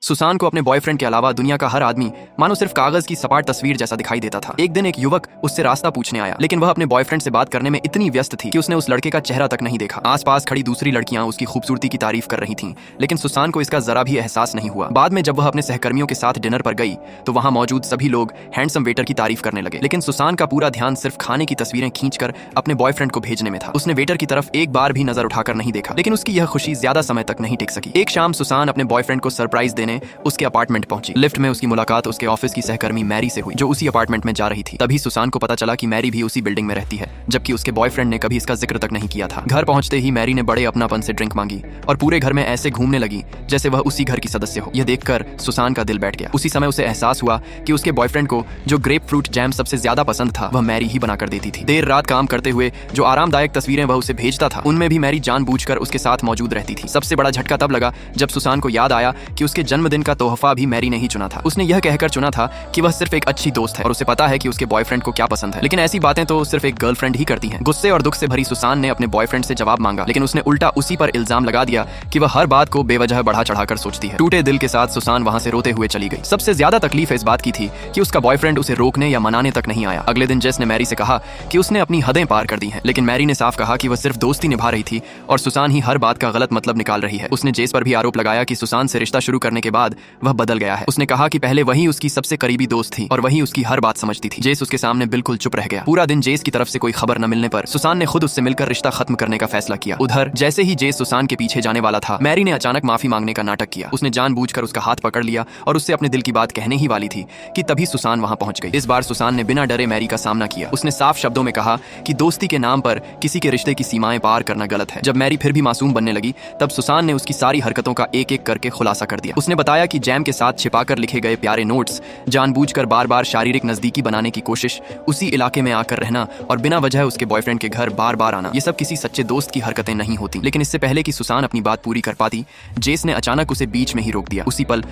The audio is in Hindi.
सुसान को अपने बॉयफ्रेंड के अलावा दुनिया का हर आदमी मानो सिर्फ कागज की सपाट तस्वीर जैसा दिखाई देता था। एक दिन एक युवक उससे रास्ता पूछने आया, लेकिन वह अपने बॉयफ्रेंड से बात करने में इतनी व्यस्त थी कि उसने उस लड़के का चेहरा तक नहीं देखा। आसपास खड़ी दूसरी लड़कियां उसकी खूबसूरती की तारीफ कर रही थीं, लेकिन सुसान को इसका जरा भी एहसास नहीं हुआ। बाद में जब वह अपने सहकर्मियों के साथ डिनर पर गई तो वहां मौजूद सभी लोग हैंडसम वेटर की तारीफ करने लगे, लेकिन सुसान का पूरा ध्यान सिर्फ खाने की तस्वीरें खींचकर अपने बॉयफ्रेंड को भेजने में था। उसने वेटर की तरफ एक बार भी नजर उठाकर नहीं देखा, लेकिन उसकी यह खुशी ज्यादा समय तक नहीं टिक सकी। एक शाम सुसान अपने बॉयफ्रेंड को सरप्राइज देने उसके अपार्टमेंट पहुंची। लिफ्ट में उसकी मुलाकात उसके ऑफिस की सहकर्मी मैरी से हुई, जो उसी अपार्टमेंट में जा रही थी। तभी सुसान को पता चला कि मैरी भी उसी बिल्डिंग में रहती है, जबकि उसके बॉयफ्रेंड ने कभी इसका जिक्र तक नहीं किया था। घर पहुंचते ही मैरी ने बड़े अपनापन से ड्रिंक मांगी और पूरे घर में ऐसे घूमने लगी जैसे वह उसी घर की सदस्य हो। यह देखकर सुसान का दिल बैठ गया। उसी समय उसे एहसास हुआ कि उसके बॉयफ्रेंड को जो ग्रेप फ्रूट जैम सबसे ज्यादा पसंद था, वह मैरी ही बनाकर देती थी। देर रात काम करते हुए जो आरामदायक तस्वीरें वह उसे भेजता था, उनमें भी मैरी जानबूझकर उसके साथ मौजूद रहती थी। सबसे बड़ा झटका तब लगा जब सुसान को याद आया कि उसके जन्मदिन का तोहफा भी मैरी ने ही चुना था। उसने यह कहकर चुना था कि वह सिर्फ एक अच्छी दोस्त है और उसे पता है कि उसके बॉयफ्रेंड को क्या पसंद है, लेकिन ऐसी बातें तो सिर्फ एक गर्लफ्रेंड ही करती हैं। गुस्से और दुख से भरी सुसान ने अपने बॉयफ्रेंड से जवाब मांगा, लेकिन उसने उल्टा उसी पर इल्जाम लगा दिया कि वह हर बात को बेवजह बढ़ा चढ़ाकर सोचती है। टूटे दिल के साथ सुसान वहां से रोते हुए चली गई। सबसे ज्यादा तकलीफ इस बात की थी कि उसका बॉयफ्रेंड उसे रोकने या मनाने तक नहीं आया। अगले दिन जेस ने मैरी से कहा कि उसने अपनी हदें पार कर दी हैं, लेकिन मैरी ने साफ कहा कि वह सिर्फ दोस्ती निभा रही थी और सुसान ही हर बात का गलत मतलब निकाल रही है। उसने जेस पर भी आरोप लगाया कि सुसान से रिश्ता शुरू करने के बाद वह बदल गया है। उसने कहा कि पहले वही उसकी सबसे करीबी दोस्त थी और वही उसकी हर बात समझती थी। जेस उसके सामने बिल्कुल चुप रह गया। पूरा दिन जेस की तरफ से कोई खबर न मिलने पर सुसान ने खुद उससे मिलकर रिश्ता खत्म करने का फैसला किया। उधर जैसे ही जेस सुसान के पीछे जाने वाला था, मैरी ने अचानक माफी मांगने का नाटक किया। उसने जानबूझकर उसका हाथ पकड़ लिया और उससे अपने दिल की बात कहने ही वाली थी कि तभी सुसान वहां पहुंच गई। इस बार सुसान ने बिना डरे मैरी का सामना किया। उसने साफ शब्दों में कहा कि दोस्ती के नाम पर किसी के रिश्ते की सीमाएं पार करना गलत है। जब मैरी फिर भी मासूम बनने लगी, तब सुसान ने उसकी सारी हरकतों का एक एक करके खुलासा कर दिया। उसने बताया कि जैम के साथ छिपाकर लिखे गए प्यारे नोट्स, जानबूझकर बार बार शारीरिक नजदीकी बनाने की कोशिश, उसी इलाके में आकर रहना और बिना वजह उसके बॉयफ्रेंड के घर बार बार आना, ये सब किसी सच्चे दोस्त की हरकतें नहीं होती। लेकिन इससे पहले कि सुसान अपनी बात पूरी कर पाती, जेस ने अचानक उसे बीच में ही रोक दिया। उसी पल